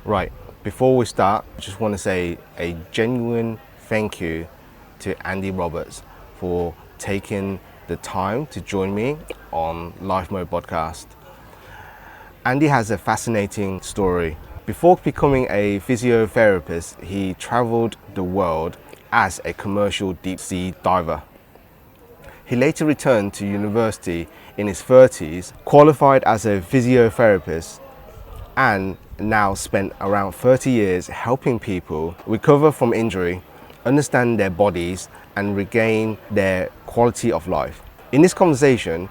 Right, before we start, I just want to say a genuine thank you to Andy Roberts for taking the time to join me on Life Mode Podcast. Andy has a fascinating story. Before becoming a physiotherapist, he traveled the world as a commercial deep sea diver. He later returned to university in his 30s, qualified as a physiotherapist, and now spent around 30 years helping people recover from injury, understand their bodies, and regain their quality of life. In this conversation,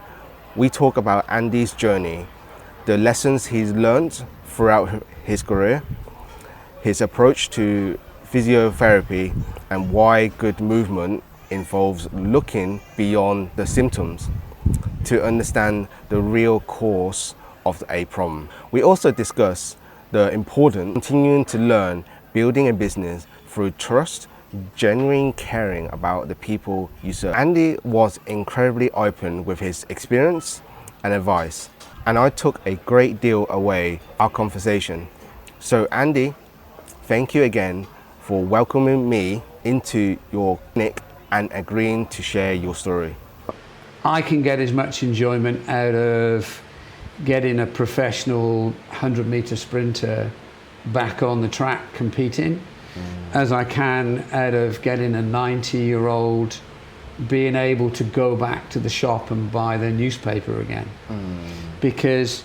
we talk about Andy's journey, the lessons he's learned throughout his career, his approach to physiotherapy, and why good movement involves looking beyond the symptoms to understand the real cause of a problem. We also discuss the importance of continuing to learn, building a business through trust, genuine caring about the people you serve. Andy was incredibly open with his experience and advice, and I took a great deal away our conversation. So Andy, thank you again for welcoming me into your clinic and agreeing to share your story. I can get as much enjoyment out of getting a professional 100-meter sprinter back on the track competing as I can out of getting a 90-year-old being able to go back to the shop and buy their newspaper again. Because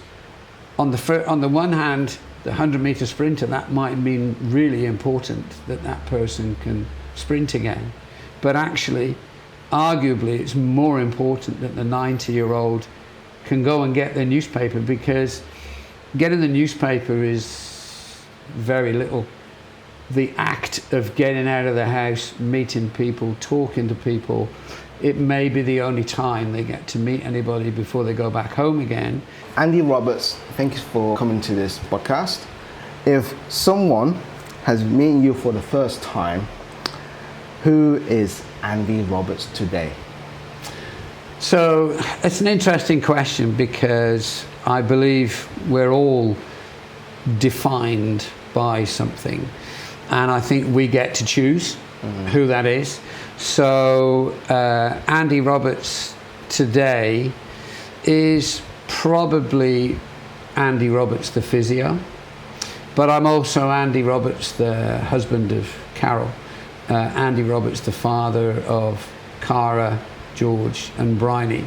on the one hand, the 100-meter sprinter, that might mean really important that that person can sprint again. But actually, arguably, it's more important that the 90-year-old can go and get their newspaper, because getting the newspaper is very little. The act of getting out of the house, meeting people, talking to people, it may be the only time they get to meet anybody before they go back home again. Andy Roberts, thank you for coming to this podcast. If someone has met you for the first time, who is Andy Roberts today? So it's an interesting question, because I believe we're all defined by something, and I think we get to choose who that is. So Andy Roberts today is probably Andy Roberts the physio, but I'm also Andy Roberts the husband of Carol, Andy Roberts the father of Cara, George and Bryony.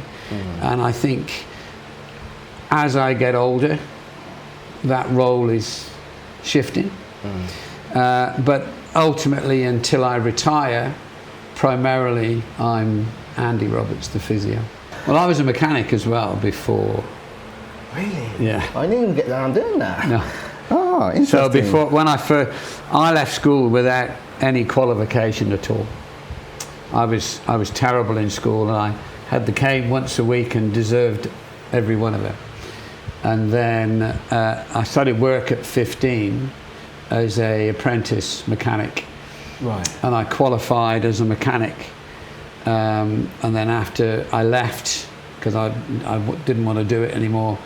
And I think as I get older, that role is shifting. But ultimately, until I retire, primarily I'm Andy Roberts the physio. Well, I was a mechanic as well before. Really? Yeah. I didn't even get around doing that. No. Oh, interesting. So when I left school without any qualification at all. I was terrible in school, and I had the cane once a week and deserved every one of them. And then I started work at 15 as a apprentice mechanic. Right. And I qualified as a mechanic. And then after I left, because I didn't want to do it anymore,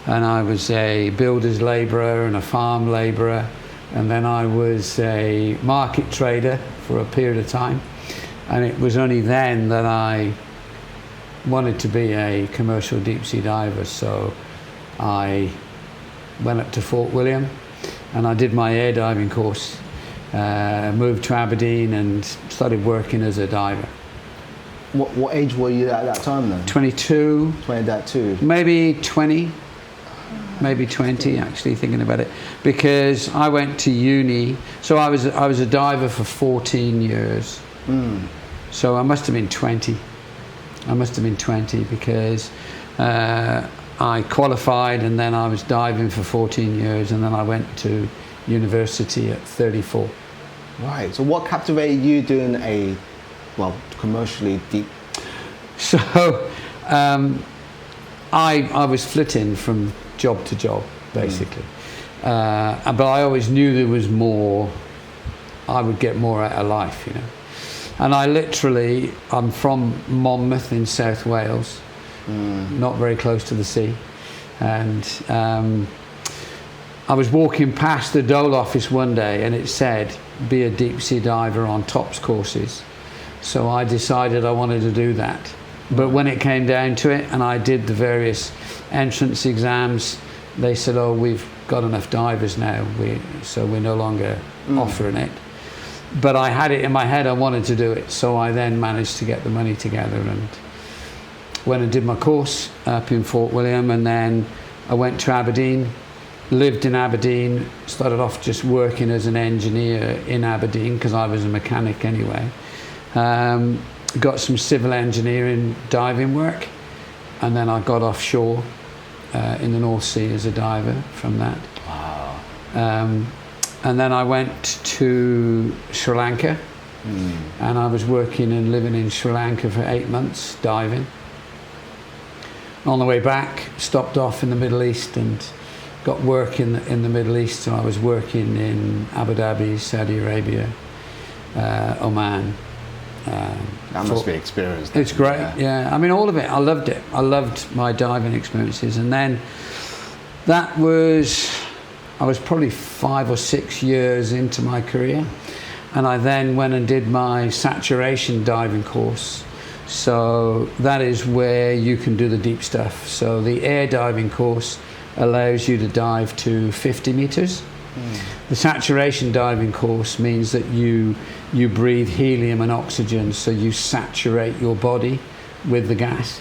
and I was a builder's labourer and a farm labourer, and then I was a market trader for a period of time. And it was only then that I wanted to be a commercial deep sea diver. So I went up to Fort William and I did my air diving course, moved to Aberdeen and started working as a diver. What age were you at that time then? 22. 22. Maybe 20. Maybe 20, actually, thinking about it. Because I went to uni, so I was a diver for 14 years. So I must have been 20. Because I qualified, and then I was diving for 14 years, and then I went to university at 34. Right. So what captivated you doing a, commercially deep? So I was flitting from job to job, basically. But I always knew there was more. I would get more out of life, you know. And I'm from Monmouth in South Wales, not very close to the sea. And I was walking past the Dole office one day and it said, be a deep sea diver on TOPS courses. So I decided I wanted to do that. But when it came down to it and I did the various entrance exams, they said, oh, we've got enough divers now, so we're no longer offering it. But I had it in my head I wanted to do it, so I then managed to get the money together and went and did my course up in Fort William, and then I went to Aberdeen, lived in Aberdeen, started off just working as an engineer in Aberdeen because I was a mechanic anyway. Got some civil engineering diving work, and then I got offshore in the North Sea as a diver from that. Wow. And then I went to Sri Lanka, and I was working and living in Sri Lanka for 8 months diving. On the way back, stopped off in the Middle East and got work in the Middle East. So I was working in Abu Dhabi, Saudi Arabia, Oman. That must be experience. It's great, yeah. I mean, all of it. I loved it. I loved my diving experiences. And then I was probably 5 or 6 years into my career. And I then went and did my saturation diving course. So that is where you can do the deep stuff. So the air diving course allows you to dive to 50 meters. The saturation diving course means that you breathe helium and oxygen, so you saturate your body with the gas.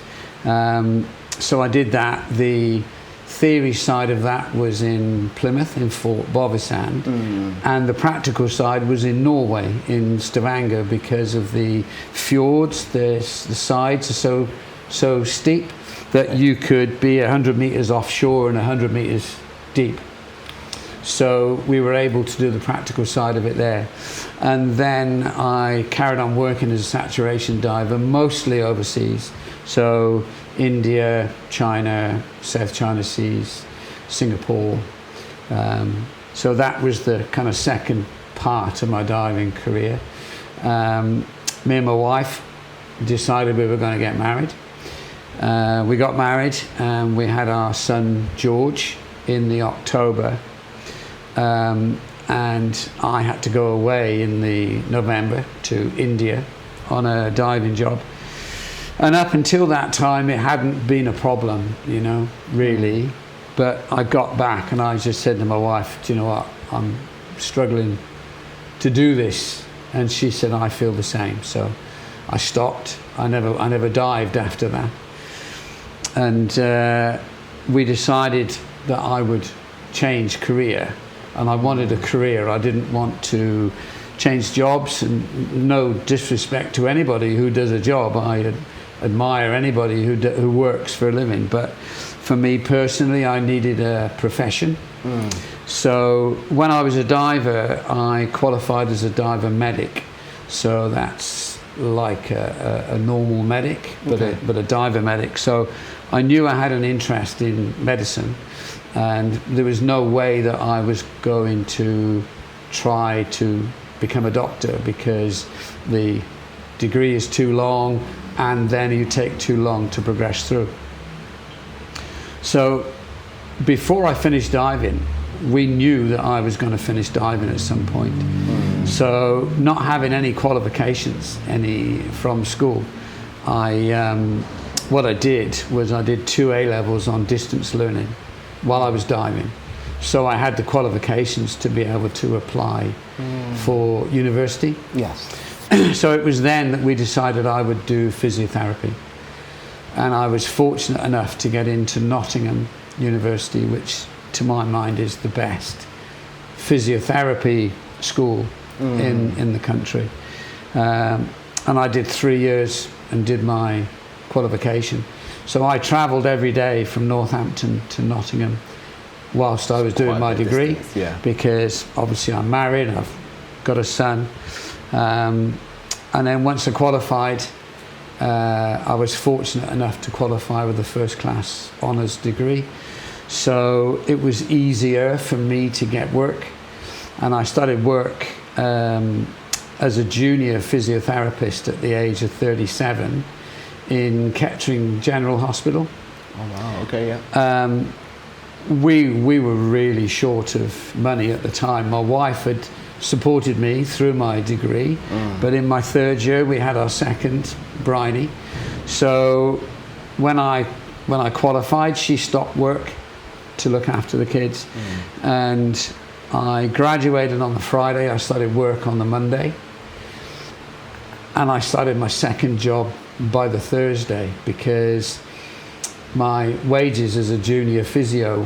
So I did that. The theory side of that was in Plymouth, in Fort Bovisand, and the practical side was in Norway, in Stavanger, because of the fjords. The sides are so steep that you could be 100 meters offshore and 100 meters deep. So we were able to do the practical side of it there. And then I carried on working as a saturation diver, mostly overseas. So India, China, South China Seas, Singapore. So that was the kind of second part of my diving career. Me and my wife decided we were going to get married. We got married and we had our son George in the October. And I had to go away in the November to India on a diving job. And up until that time, it hadn't been a problem, really. But I got back and I just said to my wife, do you know what, I'm struggling to do this. And she said, I feel the same. So I stopped. I never dived after that. And we decided that I would change career. And I wanted a career. I didn't want to change jobs, and no disrespect to anybody who does a job. I admire anybody who works for a living, but for me personally, I needed a profession. So when I was a diver, I qualified as a diver medic. So that's like a normal medic, but a diver medic. So I knew I had an interest in medicine. And there was no way that I was going to try to become a doctor, because the degree is too long and then you take too long to progress through. So before I finished diving, we knew that I was going to finish diving at some point. So not having any qualifications from school, what I did was I did 2 A-levels on distance learning while I was diving. So I had the qualifications to be able to apply for university. Yes. So it was then that we decided I would do physiotherapy. And I was fortunate enough to get into Nottingham University, which to my mind is the best physiotherapy school in the country. And I did 3 years and did my qualification. So I travelled every day from Northampton to Nottingham whilst I was doing my degree, because obviously I'm married, I've got a son. And then once I qualified, I was fortunate enough to qualify with a first class honours degree. So it was easier for me to get work. And I started work as a junior physiotherapist at the age of 37 in Kettering General Hospital. Oh wow, okay, yeah. we were really short of money at the time. My wife had supported me through my degree, but in my third year we had our second, Bryony. So when I qualified, she stopped work to look after the kids, and I graduated on the Friday. I started work on the Monday, and I started my second job by the Thursday, because my wages as a junior physio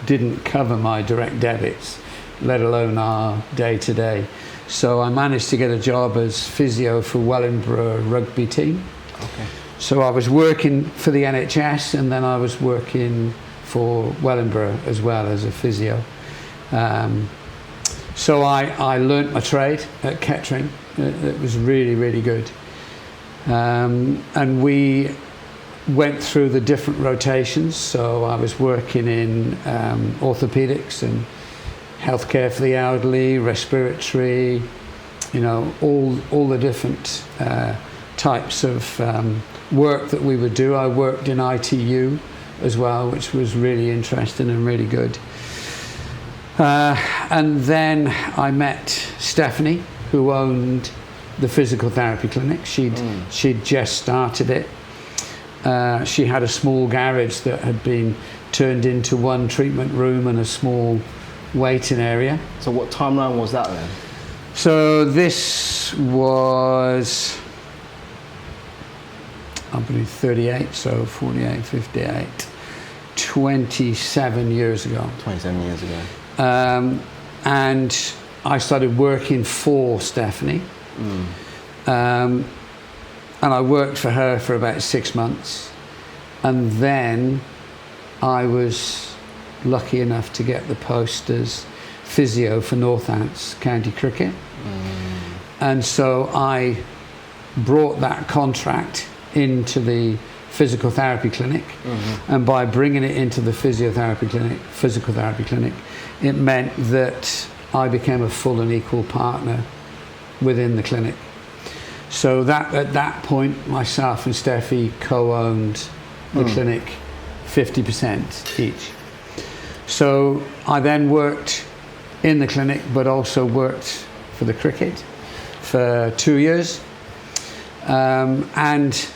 didn't cover my direct debits, let alone our day-to-day. So I managed to get a job as physio for Wellingborough rugby team. Okay. So I was working for the NHS, and then I was working for Wellingborough as well as a physio. So I learnt my trade at Kettering. It was really, really good. And we went through the different rotations. So I was working in orthopedics and healthcare for the elderly, respiratory, all the different types of work that we would do. I worked in ITU as well, which was really interesting and really good. And then I met Stephanie, who owned the physical therapy clinic. She'd just started it. She had a small garage that had been turned into one treatment room and a small waiting area. So what timeline was that then? So this was, I believe, 38, so 48, 58, 27 years ago. 27 years ago. And I started working for Stephanie. And I worked for her for about 6 months. And then I was lucky enough to get the post as physio for Northants County Cricket. And so I brought that contract into the physical therapy clinic. And by bringing it into the physical therapy clinic, it meant that I became a full and equal partner within the clinic. So that at that point, myself and Steffi co-owned the clinic 50% each. So I then worked in the clinic, but also worked for the cricket for 2 years. And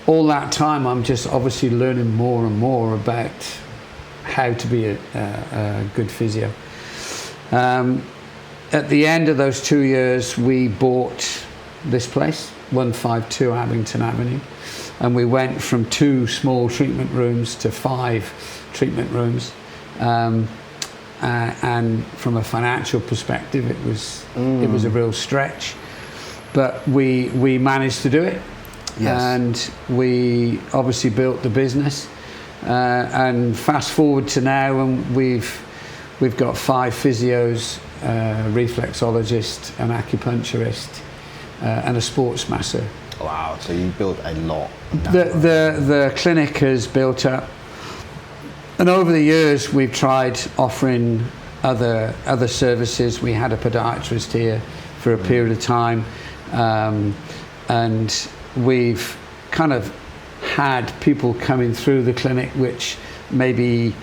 all that time, I'm just obviously learning more and more about how to be a good physio. At the end of those 2 years, we bought this place, 152 Abington Avenue, and we went from 2 small treatment rooms to 5 treatment rooms. And from a financial perspective, it was a real stretch, but we managed to do it. Yes. And we obviously built the business. And fast forward to now, and we've got 5 physios, reflexologist, an acupuncturist, and a sports masseur. Wow! So you built a lot. The clinic has built up, and over the years we've tried offering other services. We had a podiatrist here for a period of time, and we've kind of had people coming through the clinic which maybe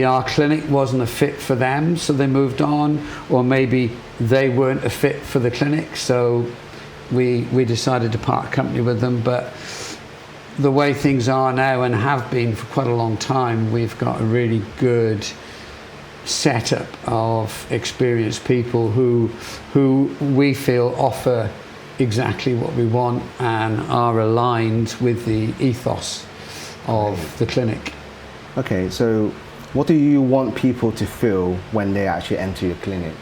our clinic wasn't a fit for them, so they moved on, or maybe they weren't a fit for the clinic, so we decided to part company with them. But the way things are now, and have been for quite a long time, we've got a really good setup of experienced people who we feel offer exactly what we want and are aligned with the ethos of the clinic. Okay, so what do you want people to feel when they actually enter your clinic?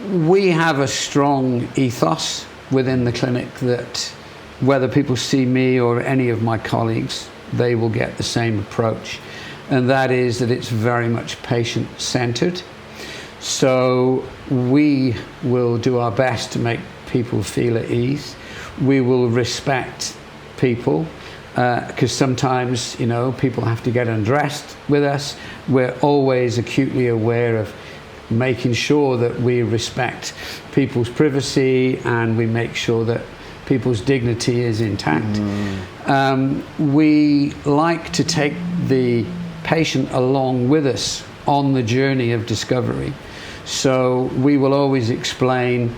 We have a strong ethos within the clinic that whether people see me or any of my colleagues, they will get the same approach. And that is that it's very much patient-centered. So we will do our best to make people feel at ease. We will respect people, because sometimes, people have to get undressed with us. We're always acutely aware of making sure that we respect people's privacy, and we make sure that people's dignity is intact. We like to take the patient along with us on the journey of discovery. So we will always explain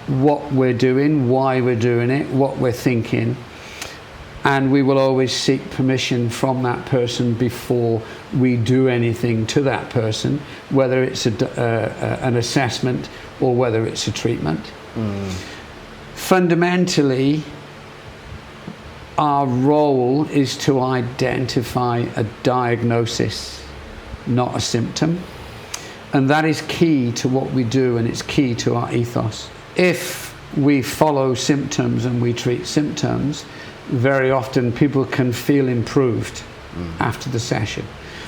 what we're doing, why we're doing it, what we're thinking, and we will always seek permission from that person before we do anything to that person, whether it's an assessment or whether it's a treatment. Fundamentally, our role is to identify a diagnosis, not a symptom. And that is key to what we do, and it's key to our ethos. If we follow symptoms and we treat symptoms, very often people can feel improved after the session.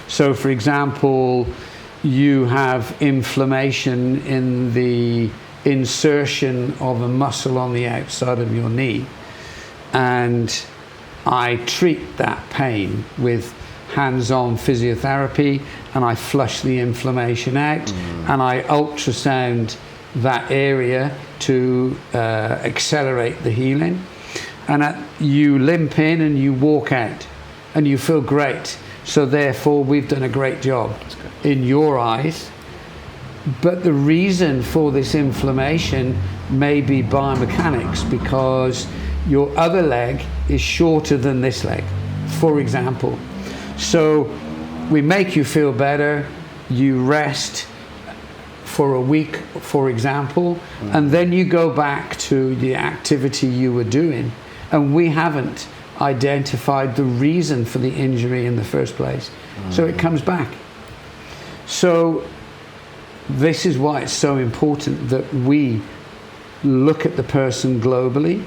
So for example, you have inflammation in the insertion of a muscle on the outside of your knee, and I treat that pain with hands-on physiotherapy, and I flush the inflammation out, and I ultrasound that area to accelerate the healing. And you limp in and you walk out and you feel great. So therefore we've done a great job in your eyes. But the reason for this inflammation may be biomechanics, because your other leg is shorter than this leg, for example. So we make you feel better, you rest for a week, for example, and then you go back to the activity you were doing, and we haven't identified the reason for the injury in the first place. So it comes back. So this is why it's so important that we look at the person globally,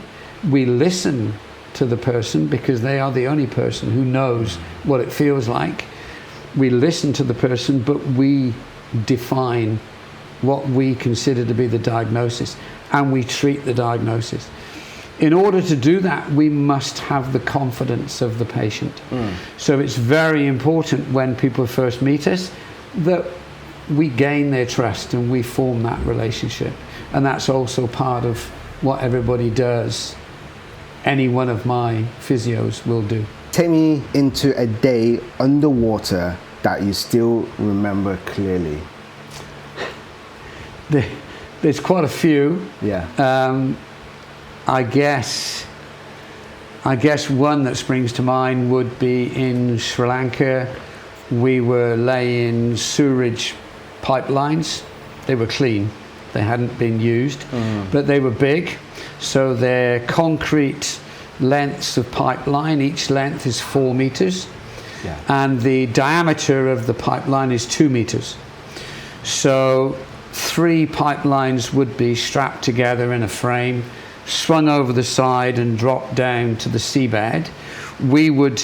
we listen to the person because they are the only person who knows what it feels like. We listen to the person, but we define what we consider to be the diagnosis, and we treat the diagnosis. In order to do that, we must have the confidence of the patient. So it's very important when people first meet us that we gain their trust and we form that relationship. And that's also part of what everybody does. Any one of my physios will do. Take me into a day underwater that you still remember clearly. There's quite a few. Yeah. I guess one that springs to mind would be in Sri Lanka. We were laying sewerage pipelines. They were clean. They hadn't been used, but they were big. So they're concrete lengths of pipeline. Each length is 4 meters. Yeah. And the diameter of the pipeline is 2 meters. So 3 pipelines would be strapped together in a frame, swung over the side and dropped down to the seabed. We would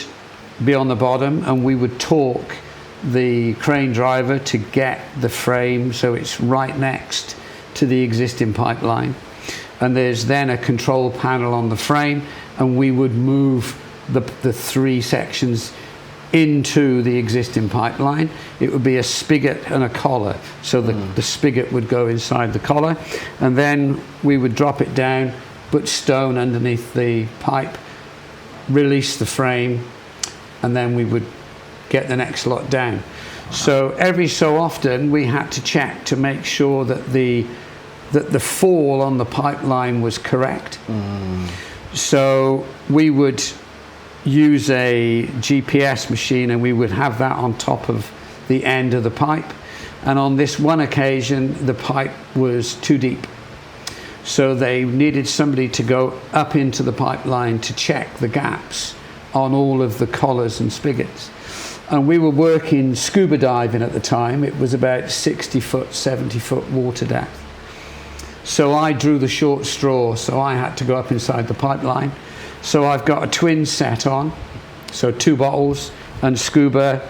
be on the bottom and we would torque the crane driver to get the frame so it's right next to the existing pipeline. And there's then a control panel on the frame, and we would move the 3 sections into the existing pipeline. It would be a spigot and a collar. So the spigot would go inside the collar, and then we would drop it down, put stone underneath the pipe, release the frame, and then we would get the next lot down. So every so often we had to check to make sure that the fall on the pipeline was correct. So we would use a GPS machine and we would have that on top of the end of the pipe. And on this one occasion, the pipe was too deep. So they needed somebody to go up into the pipeline to check the gaps on all of the collars and spigots. And we were working scuba diving at the time. It was about 60 foot, 70 foot water depth. So I drew the short straw, so I had to go up inside the pipeline. So I've got a twin set on, so 2 bottles and scuba,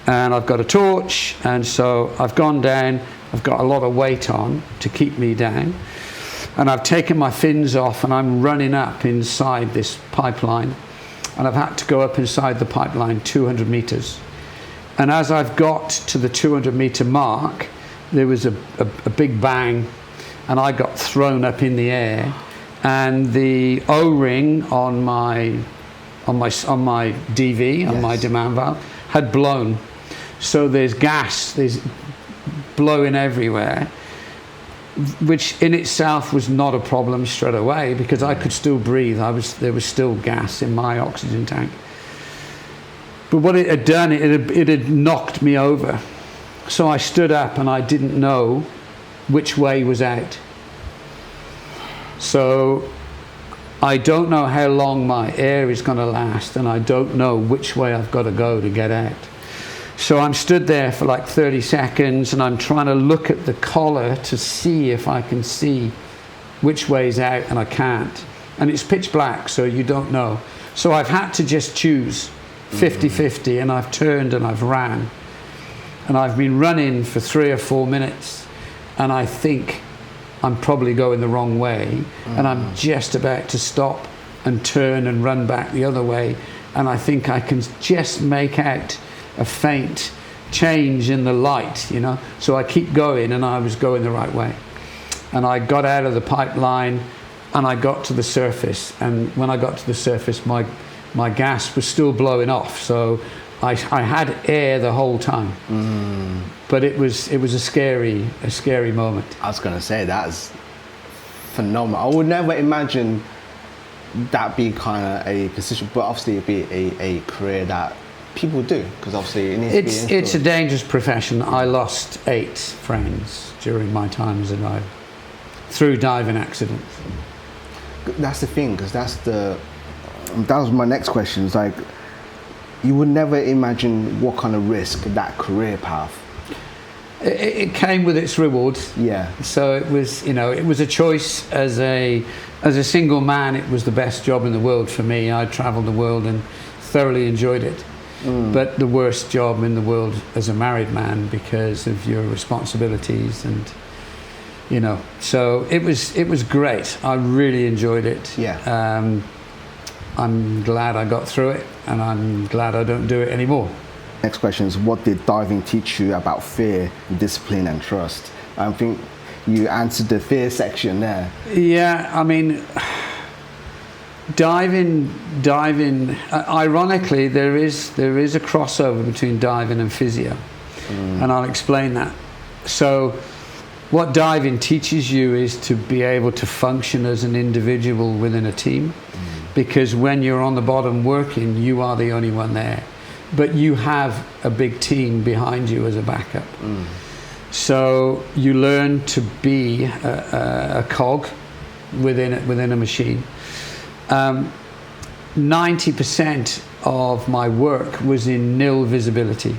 and I've got a torch, and so I've gone down. I've got a lot of weight on to keep me down, and I've taken my fins off and I'm running up inside this pipeline, and I've had to go up inside the pipeline 200 meters. And as I've got to the 200 meter mark, there was a big bang, and I got thrown up in the air, and the O-ring on my DV, on my demand valve, had blown. So there's gas, there's blowing everywhere, which in itself was not a problem straight away because I could still breathe. There was still gas in my oxygen tank. But what it had done, it had knocked me over. So I stood up and I didn't know which way was out. So I don't know how long my air is going to last, and I don't know which way I've got to go to get out. So I'm stood there for like 30 seconds and I'm trying to look at the collar to see if I can see which way's out, and I can't. And it's pitch black, so you don't know. So I've had to just choose 50-50, and I've turned and I've ran. And I've been running for 3 or 4 minutes, and I think I'm probably going the wrong way, and I'm just about to stop and turn and run back the other way, and I think I can just make out a faint change in the light, you know. So I keep going, and I was going the right way. And I got out of the pipeline, and I got to the surface, and when I got to the surface, my gas was still blowing off, so I had air the whole time. But it was a scary moment. I was going to say, that's phenomenal. I would never imagine that be kind of a position, but obviously it'd be a career that people do, because obviously it needs to be it's a dangerous profession. I lost 8 friends during my time as a diver through diving accidents. That's the thing, because that was my next question. It's like, you would never imagine what kind of risk that career path. It came with its rewards. Yeah. So it was, it was a choice. As a single man, it was the best job in the world for me. I travelled the world and thoroughly enjoyed it. But the worst job in the world as a married man, because of your responsibilities and, So it was great. I really enjoyed it. Yeah. I'm glad I got through it, and I'm glad I don't do it anymore. Next question is, what did diving teach you about fear, discipline and trust? I think you answered the fear section there. Yeah, I mean, diving. Ironically, there is a crossover between diving and physio, and I'll explain that. So, what diving teaches you is to be able to function as an individual within a team, because when you're on the bottom working, you are the only one there, but you have a big team behind you as a backup. So you learn to be a cog within a machine. 90% of my work was in nil visibility,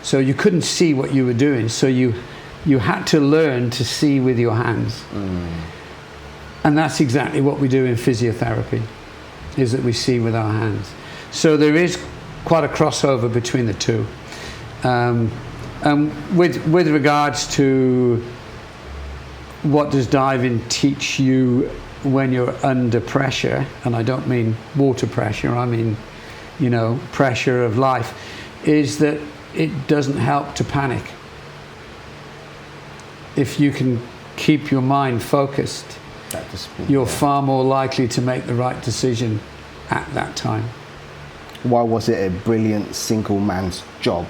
so you couldn't see what you were doing. So you had to learn to see with your hands, and that's exactly what we do in physiotherapy. Is that we see with our hands. So there is quite a crossover between the two. With regards to what does diving teach you when you're under pressure, and I don't mean water pressure, I mean, pressure of life, is that it doesn't help to panic. If you can keep your mind focused, you're far more likely to make the right decision at that time. Why was it a brilliant single man's job,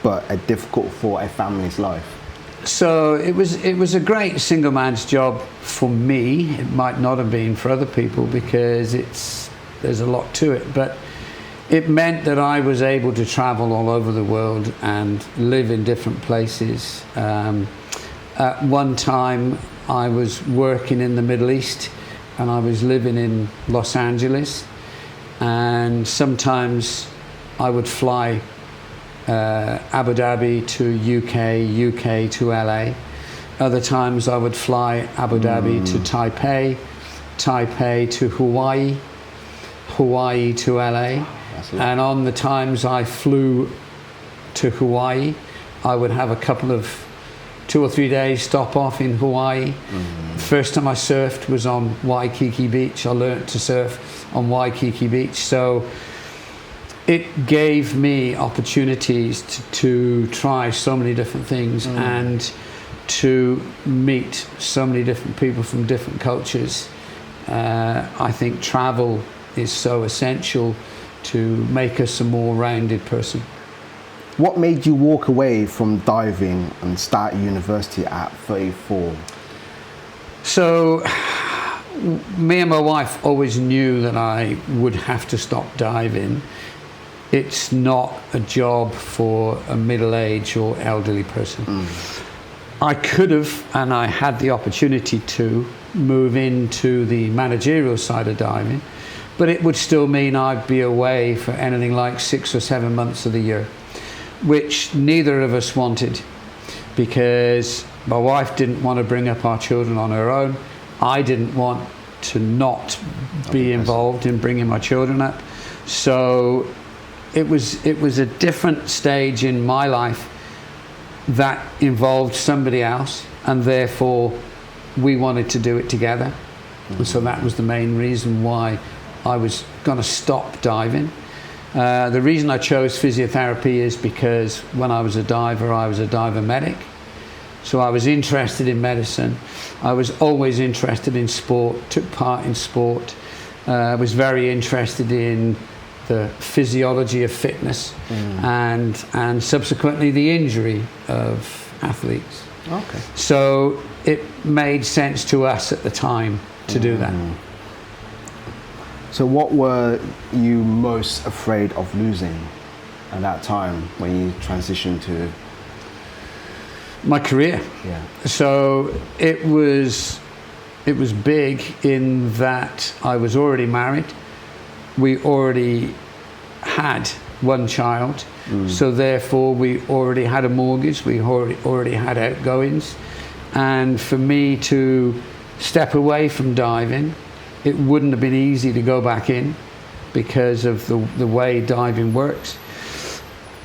but a difficult for a family's life? So it was a great single man's job for me. It might not have been for other people, because there's a lot to it, but it meant that I was able to travel all over the world and live in different places. At one time, I was working in the Middle East, and I was living in Los Angeles, and sometimes I would fly Abu Dhabi to UK to LA. Other times I would fly Abu Dhabi to Taipei to Hawaii to LA. And on the times I flew to Hawaii, I would have a couple of 2 or 3 days stop off in Hawaii. First time I surfed was on Waikiki Beach. I learned to surf on Waikiki Beach. So it gave me opportunities to try so many different things, and to meet so many different people from different cultures. I think travel is so essential to make us a more rounded person. What made you walk away from diving and start university at 34? So, me and my wife always knew that I would have to stop diving. It's not a job for a middle-aged or elderly person. I could have, and I had the opportunity to, move into the managerial side of diving, but it would still mean I'd be away for anything like 6 or 7 months of the year, which neither of us wanted, because my wife didn't want to bring up our children on her own. I didn't want to not be involved in bringing my children up. So it was a different stage in my life that involved somebody else, and therefore we wanted to do it together. And so that was the main reason why I was going to stop diving. The reason I chose physiotherapy is because when I was a diver medic. So I was interested in medicine. I was always interested in sport, took part in sport. I was very interested in the physiology of fitness and subsequently the injury of athletes. Okay. So it made sense to us at the time to do that. So what were you most afraid of losing at that time when you transitioned to? My career. Yeah. So it was big in that I was already married. We already had one child, so therefore we already had a mortgage. We already had outgoings, and for me to step away from diving, it wouldn't have been easy to go back in because of the way diving works.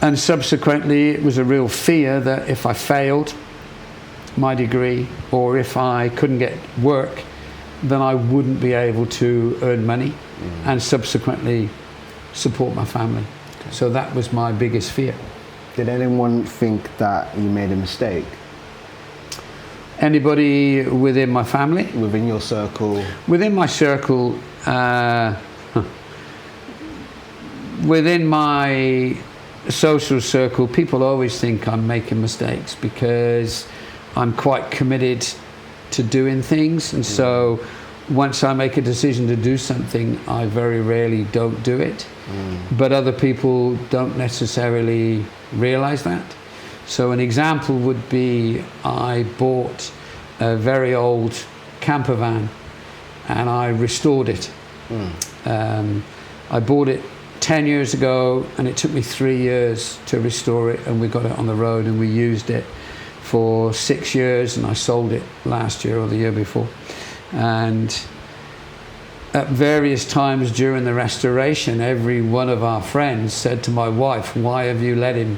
And subsequently, it was a real fear that if I failed my degree or if I couldn't get work, then I wouldn't be able to earn money and subsequently support my family. Okay. So that was my biggest fear. Did anyone think that you made a mistake? Anybody within my family? Within your circle? Within my circle, within my social circle, people always think I'm making mistakes because I'm quite committed to doing things, and so once I make a decision to do something, I very rarely don't do it. But other people don't necessarily realize that. So an example would be I bought a very old camper van and I restored it. I bought it 10 years ago and it took me 3 years to restore it, and we got it on the road and we used it for 6 years, and I sold it last year or the year before. And at various times during the restoration, every one of our friends said to my wife, "Why have you let him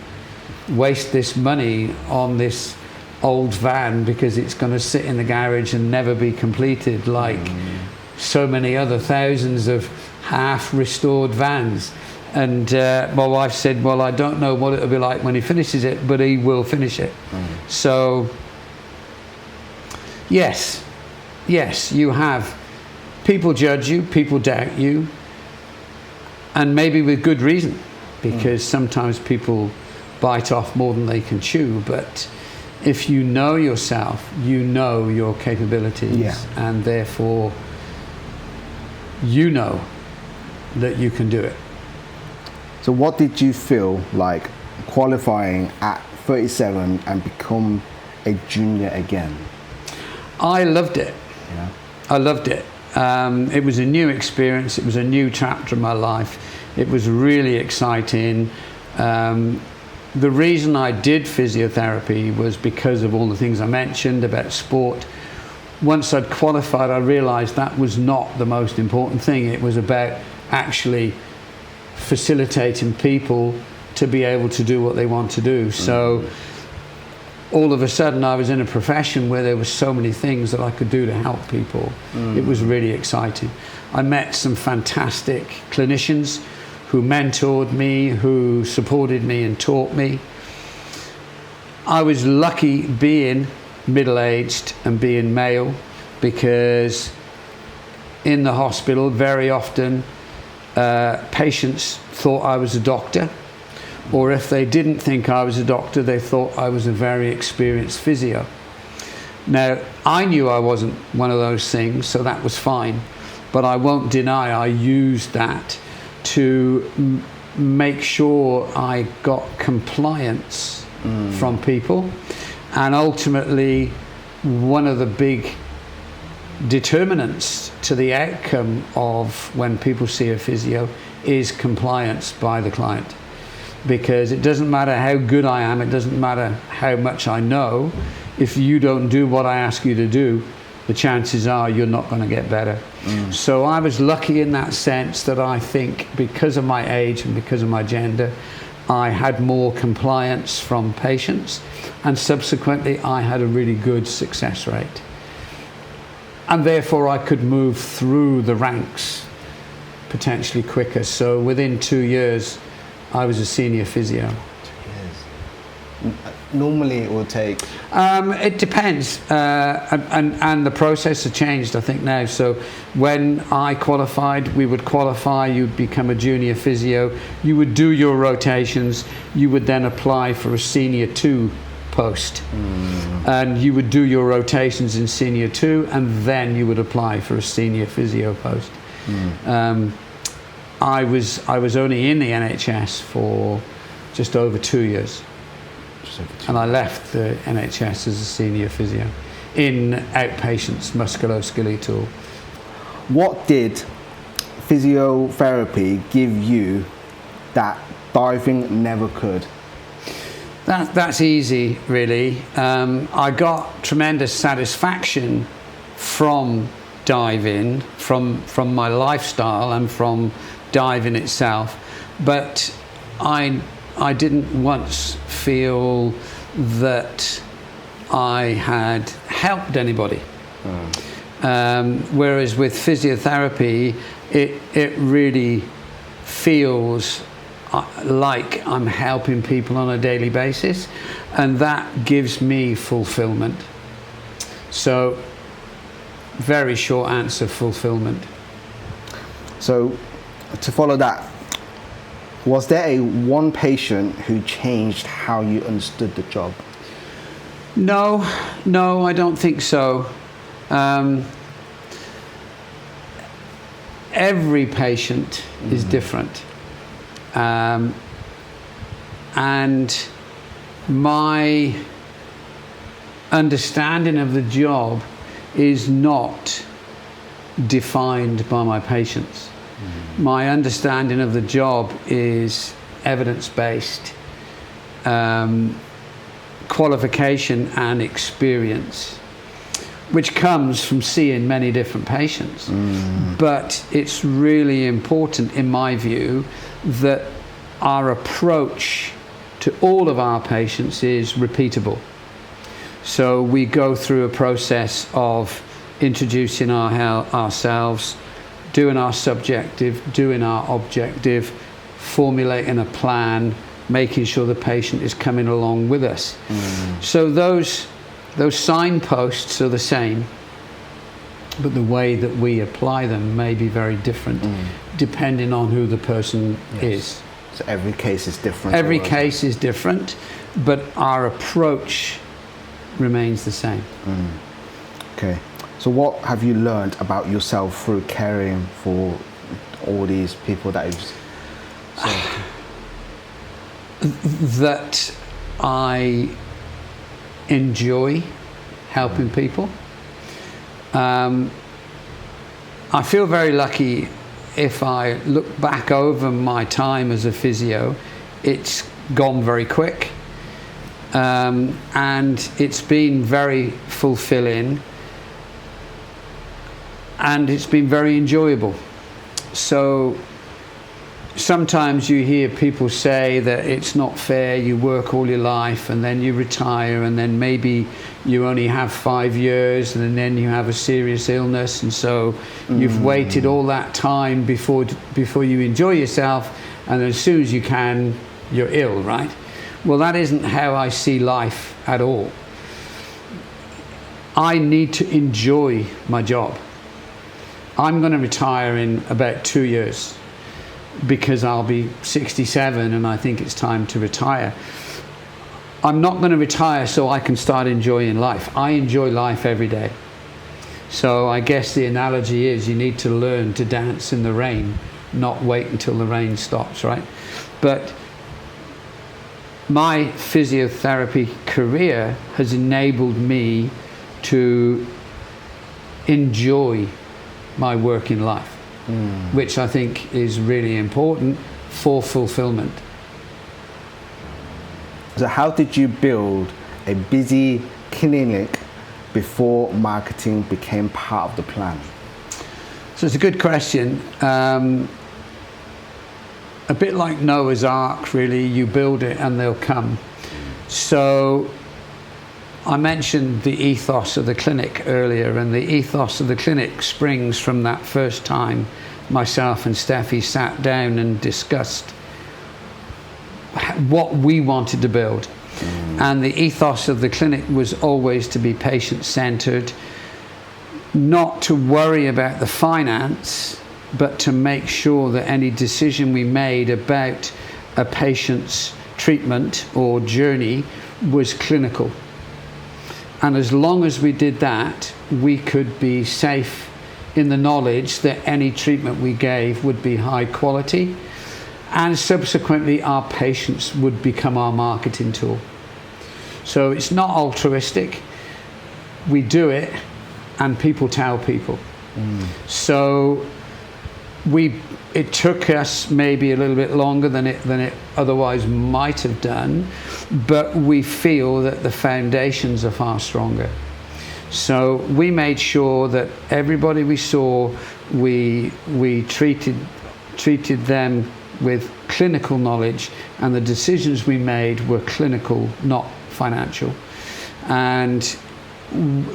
waste this money on this old van, because it's going to sit in the garage and never be completed like so many other thousands of half restored vans." And my wife said, "Well, I don't know what it'll be like when he finishes it, but he will finish it." So yes, you have people judge you, people doubt you, and maybe with good reason, because sometimes people bite off more than they can chew. But if you know yourself, you know your capabilities, and therefore you know that you can do it. So what did you feel like qualifying at 37 and become a junior again? I loved it. Yeah. I loved it. It was a new experience. It was a new chapter in my life. It was really exciting. The reason I did physiotherapy was because of all the things I mentioned about sport. Once I'd qualified, I realized that was not the most important thing. It was about actually facilitating people to be able to do what they want to do. So all of a sudden I was in a profession where there were so many things that I could do to help people. It was really exciting. I met some fantastic clinicians who mentored me, who supported me and taught me. I was lucky being middle-aged and being male, because in the hospital very often patients thought I was a doctor, or if they didn't think I was a doctor, they thought I was a very experienced physio. Now, I knew I wasn't one of those things, so that was fine, but I won't deny I used that to make sure I got compliance from people. And ultimately, one of the big determinants to the outcome of when people see a physio is compliance by the client. Because it doesn't matter how good I am, it doesn't matter how much I know, if you don't do what I ask you to do, the chances are you're not going to get better. So I was lucky in that sense that I think because of my age and because of my gender, I had more compliance from patients, and subsequently I had a really good success rate. And therefore I could move through the ranks potentially quicker. So within 2 years, I was a senior physio. 2 years. Normally it will take... It depends, and the process has changed, I think, now. So when I qualified, we would qualify, you'd become a junior physio, you would do your rotations, you would then apply for a senior 2 post, and you would do your rotations in senior 2, and then you would apply for a senior physio post. I was only in the NHS for just over 2 years. And I left the NHS as a senior physio in outpatients musculoskeletal. What did physiotherapy give you that diving never could? That's easy, really. I got tremendous satisfaction from diving, from my lifestyle and from diving itself, but I didn't once feel that I had helped anybody. Whereas with physiotherapy, it really feels like I'm helping people on a daily basis, and that gives me fulfillment. So, very short answer, fulfillment. So, to follow that, was there one patient who changed how you understood the job? No, I don't think so. Every patient is different. And my understanding of the job is not defined by my patients. My understanding of the job is evidence-based, qualification and experience, which comes from seeing many different patients. But it's really important, in my view, that our approach to all of our patients is repeatable. So we go through a process of introducing ourselves, doing our subjective, doing our objective, formulating a plan, making sure the patient is coming along with us. So those signposts are the same, but the way that we apply them may be very different depending on who the person is. So every case is different? Every case is different, but our approach remains the same. Okay. So what have you learned about yourself through caring for all these people that you've served? That I enjoy helping people. I feel very lucky. If I look back over my time as a physio, it's gone very quick, and it's been very fulfilling, and it's been very enjoyable. So sometimes you hear people say that it's not fair, you work all your life and then you retire, and then maybe you only have 5 years and then you have a serious illness, and so you've waited all that time before you enjoy yourself, and as soon as you can, you're ill, right? Well, that isn't how I see life at all. I need to enjoy my job. I'm going to retire in about 2 years because I'll be 67 and I think it's time to retire. I'm not going to retire so I can start enjoying life. I enjoy life every day. So I guess the analogy is you need to learn to dance in the rain, not wait until the rain stops, right? But my physiotherapy career has enabled me to enjoy my work in life, which I think is really important for fulfillment. So how did you build a busy clinic before marketing became part of the plan? So it's a good question. A bit like Noah's Ark, really. You build it and they'll come. So I mentioned the ethos of the clinic earlier, and the ethos of the clinic springs from that first time myself and Steffi sat down and discussed what we wanted to build. And the ethos of the clinic was always to be patient-centered, not to worry about the finance, but to make sure that any decision we made about a patient's treatment or journey was clinical. And as long as we did that, we could be safe in the knowledge that any treatment we gave would be high quality, and subsequently our patients would become our marketing tool. So it's not altruistic. We do it and people tell people. So it took us maybe a little bit longer than it otherwise might have done, but we feel that the foundations are far stronger. So we made sure that everybody we saw, we treated them with clinical knowledge, and the decisions we made were clinical, not financial. And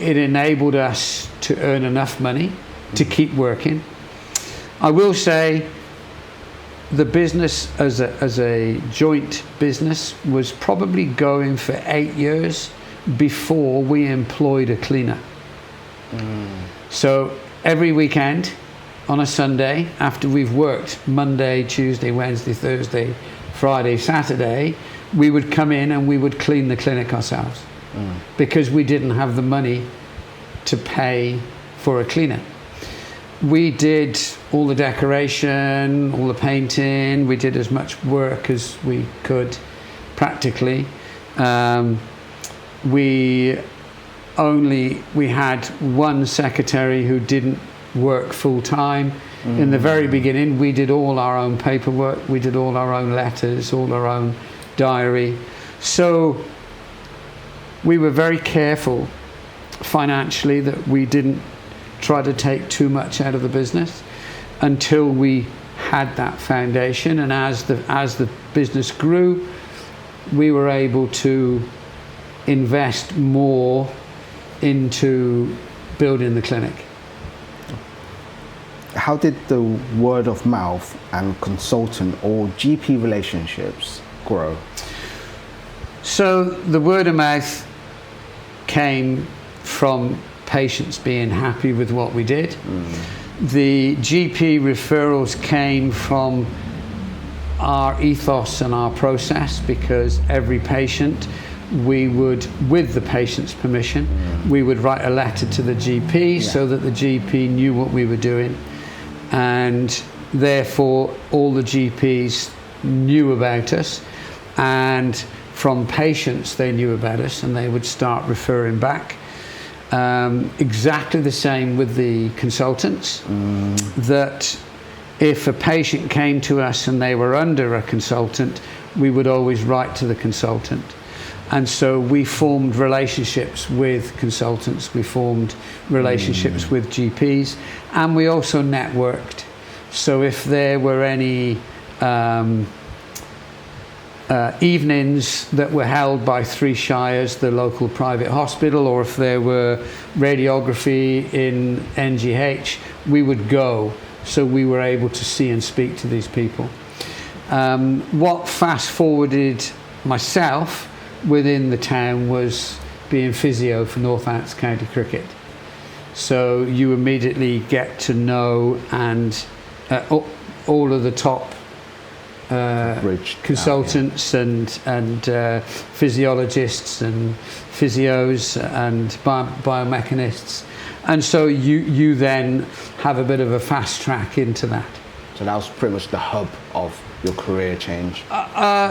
it enabled us to earn enough money to keep working. I will say the business as a joint business was probably going for 8 years before we employed a cleaner. So every weekend on a Sunday, after we've worked Monday, Tuesday, Wednesday, Thursday, Friday, Saturday, we would come in and we would clean the clinic ourselves because we didn't have the money to pay for a cleaner. We did all the decoration, all the painting, we did as much work as we could practically. We had one secretary who didn't work full time. In the very beginning, we did all our own paperwork, we did all our own letters, all our own diary. So we were very careful financially that we didn't try to take too much out of the business until we had that foundation. And as the business grew, we were able to invest more into building the clinic. How did the word of mouth and consultant or GP relationships grow? So the word of mouth came from patients being happy with what we did. The GP referrals came from our ethos and our process, because every patient, we would, with the patient's permission, we would write a letter to the GP so that the GP knew what we were doing, and therefore all the GPs knew about us, and from patients they knew about us and they would start referring back. Exactly the same with the consultants, that if a patient came to us and they were under a consultant, we would always write to the consultant. And so we formed relationships with consultants, we formed relationships with GPs, and we also networked. So if there were any evenings that were held by Three Shires, the local private hospital, or if there were radiography in NGH, we would go. So we were able to see and speak to these people. What fast forwarded myself within the town was being physio for Northants County Cricket. So you immediately get to know and all of the top consultants and physiologists and physios and biomechanists, and so you then have a bit of a fast track into that. So that was pretty much the hub of your career change.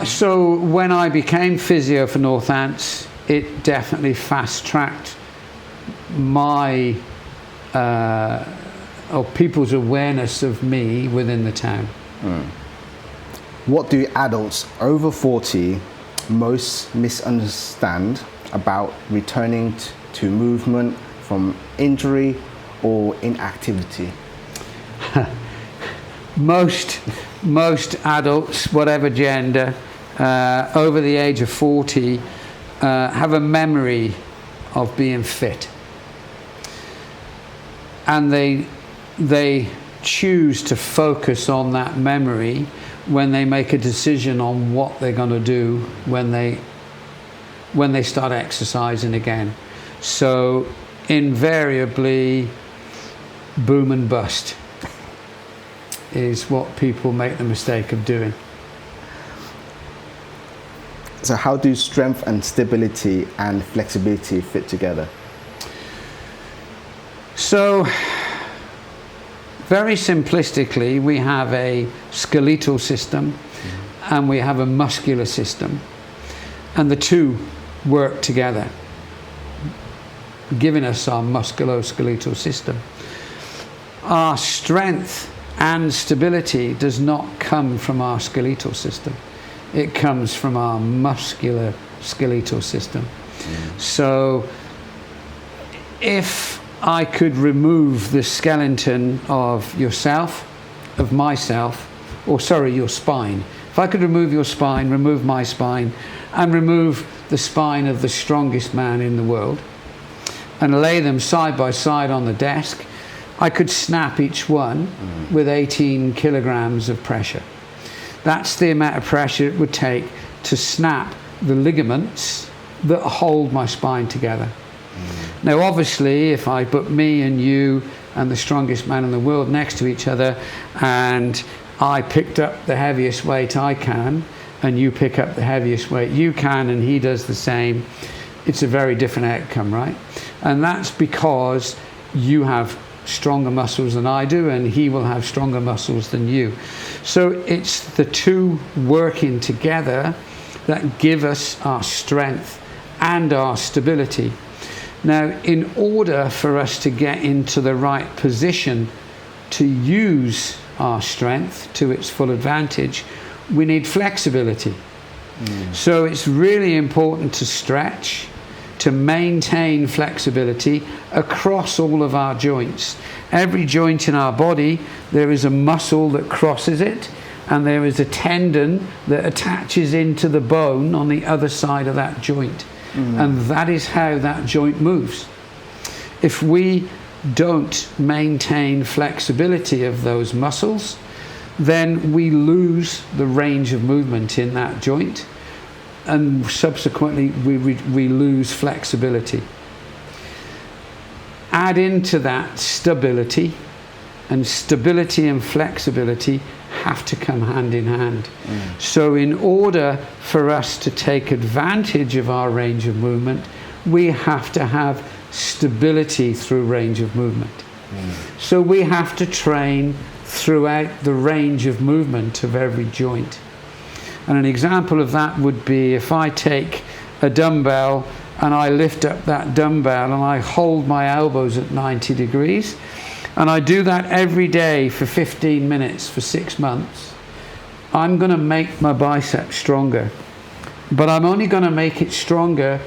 So when I became physio for Northants, it definitely fast tracked my or people's awareness of me within the town. What do adults over 40 most misunderstand about returning to movement from injury or inactivity? Most adults, whatever gender, over the age of 40 have a memory of being fit, and they choose to focus on that memory when they make a decision on what they're going to do when they start exercising again. So invariably, boom and bust is what people make the mistake of doing. So how do strength and stability and flexibility fit together? So very simplistically, we have a skeletal system and we have a muscular system, and the two work together, giving us our musculoskeletal system. Our strength and stability does not come from our skeletal system. It comes from our muscular skeletal system. So if I could remove the skeleton of yourself, of myself, or sorry, your spine. If I could remove your spine, remove my spine, and remove the spine of the strongest man in the world, and lay them side by side on the desk, I could snap each one with 18 kilograms of pressure. That's the amount of pressure it would take to snap the ligaments that hold my spine together. Now obviously, if I put me and you and the strongest man in the world next to each other, and I picked up the heaviest weight I can, and you pick up the heaviest weight you can, and he does the same, it's a very different outcome, right? And that's because you have stronger muscles than I do, and he will have stronger muscles than you. So it's the two working together that give us our strength and our stability. Now, in order for us to get into the right position to use our strength to its full advantage, we need flexibility. So it's really important to stretch, to maintain flexibility across all of our joints. Every joint in our body, there is a muscle that crosses it, and there is a tendon that attaches into the bone on the other side of that joint. And that is how that joint moves. If we don't maintain flexibility of those muscles, then we lose the range of movement in that joint, and subsequently we lose flexibility. Add into that stability, and stability and flexibility have to come hand in hand. So in order for us to take advantage of our range of movement, we have to have stability through range of movement. So we have to train throughout the range of movement of every joint. And an example of that would be if I take a dumbbell and I lift up that dumbbell and I hold my elbows at 90 degrees, and I do that every day for 15 minutes for 6 months, I'm going to make my bicep stronger. But I'm only going to make it stronger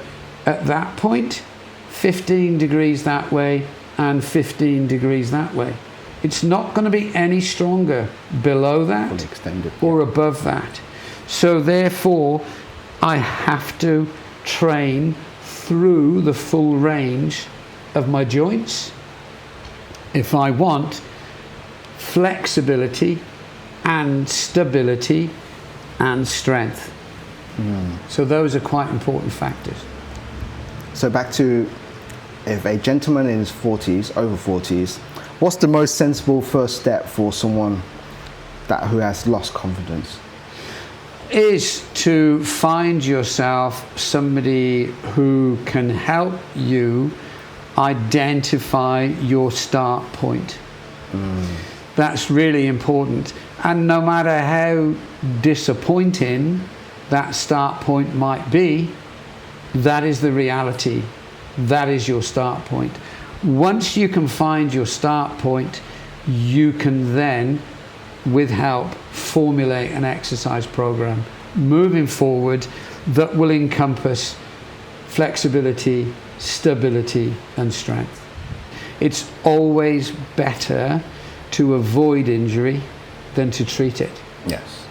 at that point, 15 degrees that way and 15 degrees that way. It's not going to be any stronger below that or above that. So therefore, I have to train through the full range of my joints if I want flexibility and stability and strength. So those are quite important factors. So back to, if a gentleman in his 40s, over 40s, what's the most sensible first step for someone who has lost confidence? Is to find yourself somebody who can help you identify your start point. That's really important. And no matter how disappointing that start point might be, that is the reality. That is your start point. Once you can find your start point, you can then, with help, formulate an exercise program moving forward that will encompass flexibility, stability, and strength. It's always better to avoid injury than to treat it. Yes,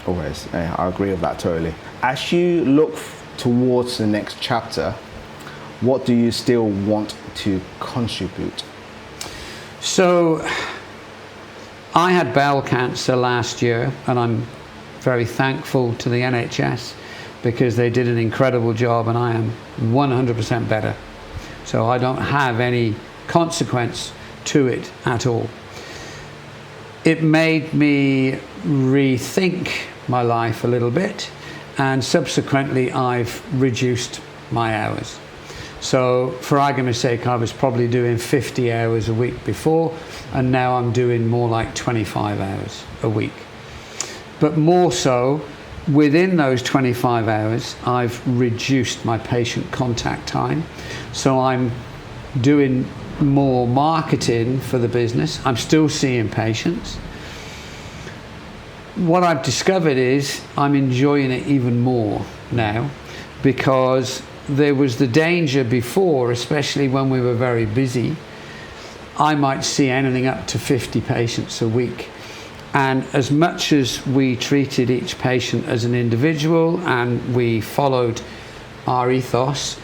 always. I agree with that totally. As you look towards the next chapter, what do you still want to contribute? So, I had bowel cancer last year, and I'm very thankful to the NHS because they did an incredible job, and I am 100% better. So I don't have any consequence to it at all. It made me rethink my life a little bit, and subsequently I've reduced my hours. So for argument's sake, I was probably doing 50 hours a week before, and now I'm doing more like 25 hours a week. But more so, within those 25 hours, I've reduced my patient contact time. So I'm doing more marketing for the business. I'm still seeing patients. What I've discovered is I'm enjoying it even more now, because there was the danger before, especially when we were very busy, I might see anything up to 50 patients a week. And as much as we treated each patient as an individual and we followed our ethos,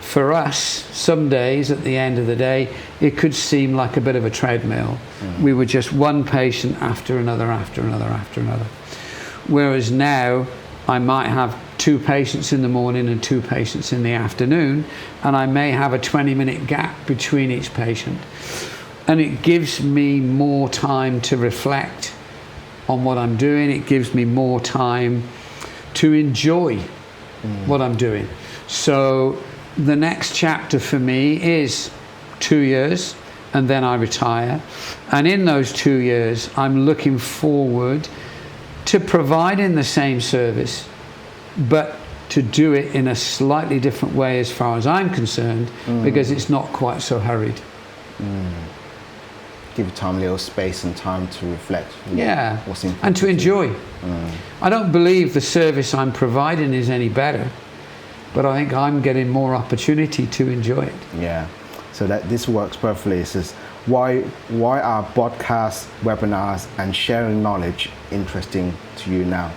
for us, some days at the end of the day, it could seem like a bit of a treadmill. We were just one patient after another, after another, after another. Whereas now, I might have 2 patients in the morning and 2 patients in the afternoon, and I may have a 20-minute gap between each patient. And it gives me more time to reflect on what I'm doing. It gives me more time to enjoy what I'm doing. So the next chapter for me is 2 years, and then I retire. And in those 2 years, I'm looking forward to providing the same service, but to do it in a slightly different way as far as I'm concerned, because it's not quite so hurried. Give your time a little space and time to reflect. What's important and to enjoy. I don't believe the service I'm providing is any better, but I think I'm getting more opportunity to enjoy it. Yeah, so that this works perfectly. It says, why are podcasts, webinars, and sharing knowledge interesting to you now?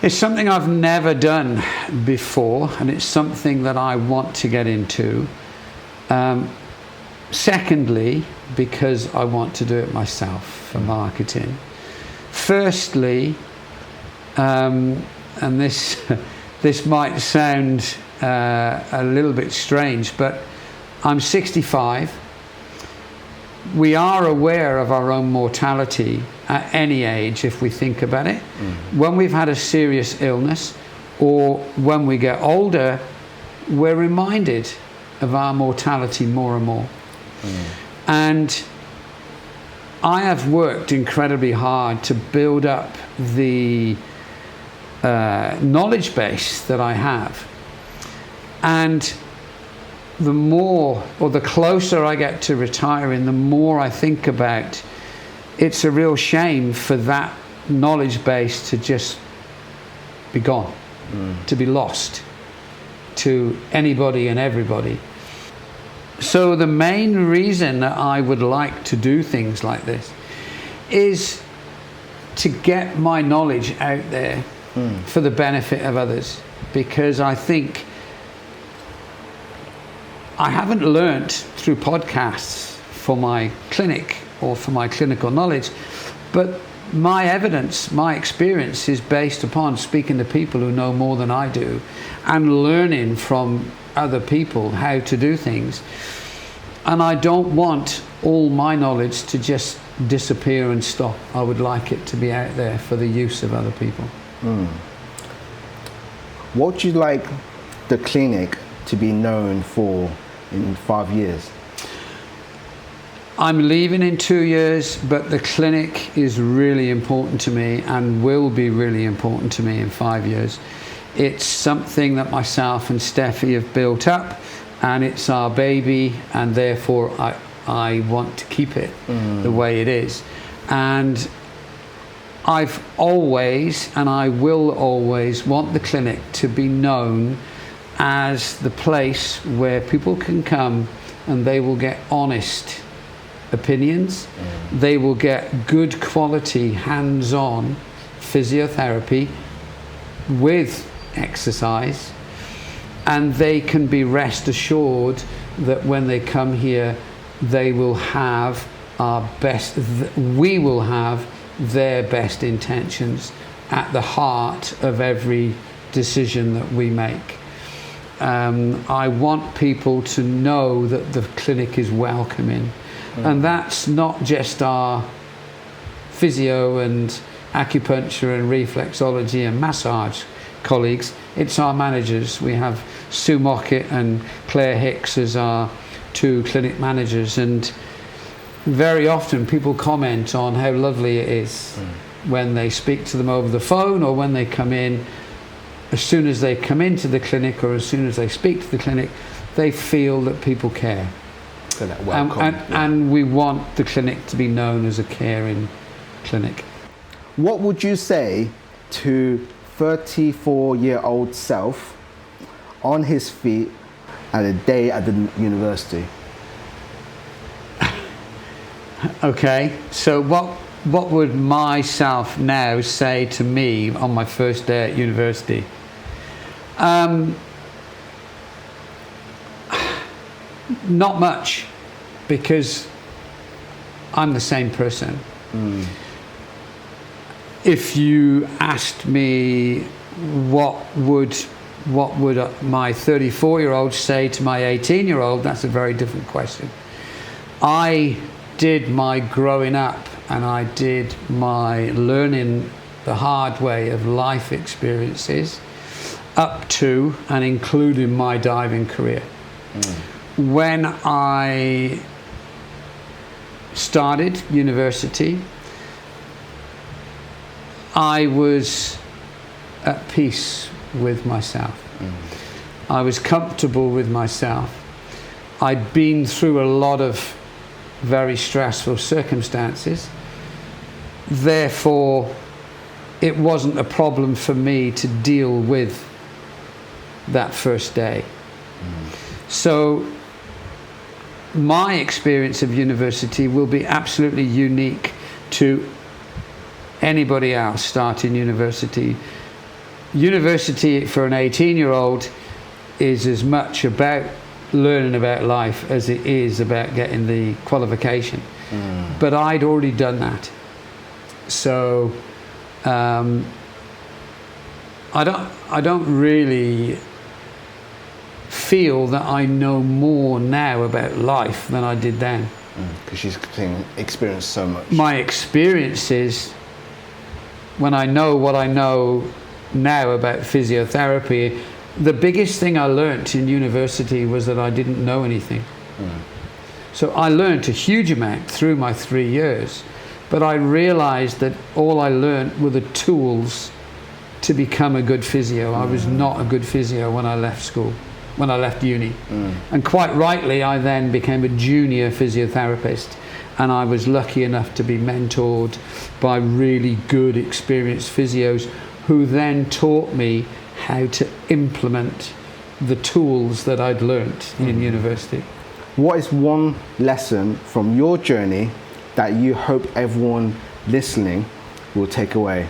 It's something I've never done before, and it's something that I want to get into. Secondly, because I want to do it myself for marketing. Firstly, and this might sound a little bit strange, but I'm 65. We are aware of our own mortality at any age if we think about it. When we've had a serious illness or when we get older, we're reminded of our mortality more and more. And I have worked incredibly hard to build up the knowledge base that I have. And the more, or the closer I get to retiring, the more I think about it's a real shame for that knowledge base to just be gone, to be lost to anybody and everybody. So the main reason that I would like to do things like this is to get my knowledge out there for the benefit of others, because I think I haven't learnt through podcasts for my clinic or for my clinical knowledge, but my evidence, my experience is based upon speaking to people who know more than I do and learning from other people how to do things. And I don't want all my knowledge to just disappear and stop. I would like it to be out there for the use of other people. What would you like the clinic to be known for in 5 years? I'm leaving in 2 years, but the clinic is really important to me and will be really important to me in 5 years. It's something that myself and Steffi have built up, and it's our baby, and therefore I want to keep it the way it is. And I've always, and I will always, want the clinic to be known as the place where people can come and they will get honest opinions. They will get good quality hands-on physiotherapy with exercise, and they can be rest assured that when they come here they will have our best, we will have their best intentions at the heart of every decision that we make. I want people to know that the clinic is welcoming. And that's not just our physio and acupuncture and reflexology and massage colleagues, it's our managers. We have Sue Mockett and Claire Hicks as our 2 clinic managers, and very often people comment on how lovely it is when they speak to them over the phone or when they come in. As soon as they come into the clinic or as soon as they speak to the clinic, they feel that people care. So that welcome. And we want the clinic to be known as a caring clinic. What would you say to 34-year-old self on his feet at a day at the university? Okay, so what would myself now say to me on my first day at university? Not much, because I'm the same person. If you asked me what would my 34-year-old say to my 18-year-old, that's a very different question. I did my growing up and I did my learning the hard way of life experiences up to and including my diving career. When I started university, I was at peace with myself. I was comfortable with myself. I'd been through a lot of very stressful circumstances. Therefore, it wasn't a problem for me to deal with that first day. So my experience of university will be absolutely unique to anybody else starting university. University for an 18-year-old is as much about learning about life as it is about getting the qualification. But I'd already done that. So I don't really feel that I know more now about life than I did then. Because she's experienced so much. My experience is, when I know what I know now about physiotherapy, the biggest thing I learnt in university was that I didn't know anything. So I learnt a huge amount through my 3 years, but I realised that all I learnt were the tools to become a good physio. I was not a good physio when I left school, when I left uni. And quite rightly, I then became a junior physiotherapist, and I was lucky enough to be mentored by really good, experienced physios who then taught me how to implement the tools that I'd learnt in university. What is one lesson from your journey that you hope everyone listening will take away?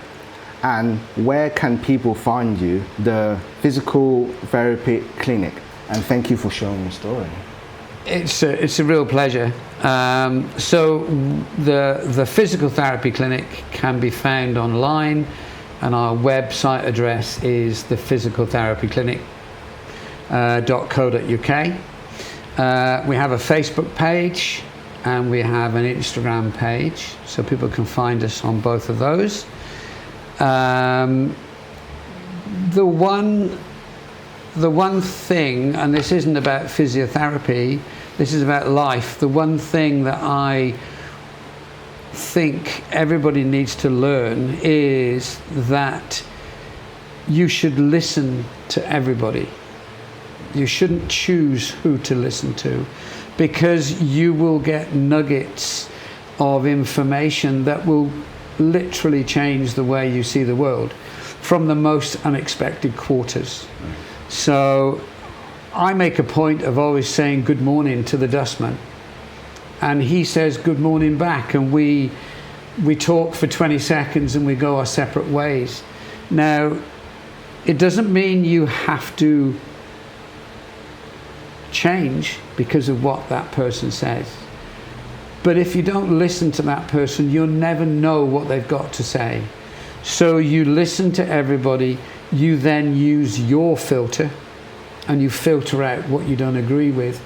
And where can people find you, the Physical Therapy Clinic? And thank you for sharing your story. It's a real pleasure. So the physical therapy clinic can be found online, and our website address is thephysicaltherapyclinic.co.uk. We have a Facebook page and we have an Instagram page, so people can find us on both of those. The one thing, and this isn't about physiotherapy, this is about life, the one thing that I think everybody needs to learn is that you should listen to everybody. You shouldn't choose who to listen to, because you will get nuggets of information that will literally change the way you see the world from the most unexpected quarters. So I make a point of always saying good morning to the dustman, and he says good morning back, and we talk for 20 seconds and we go our separate ways. Now, it doesn't mean you have to change because of what that person says, but if you don't listen to that person, you'll never know what they've got to say. So you listen to everybody, you then use your filter and you filter out what you don't agree with,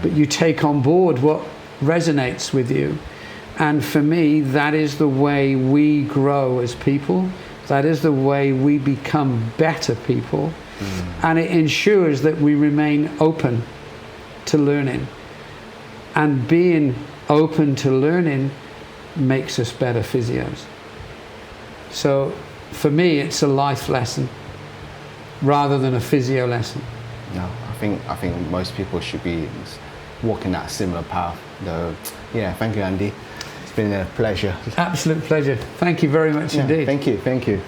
but you take on board what resonates with you. And for me, that is the way we grow as people. That is the way we become better people. And it ensures that we remain open to learning. And being open to learning makes us better physios. So for me, it's a life lesson rather than a physio lesson. No, I think most people should be walking that similar path. Though, yeah, thank you, Andy. It's been a pleasure. Absolute pleasure. Thank you very much indeed. Thank you.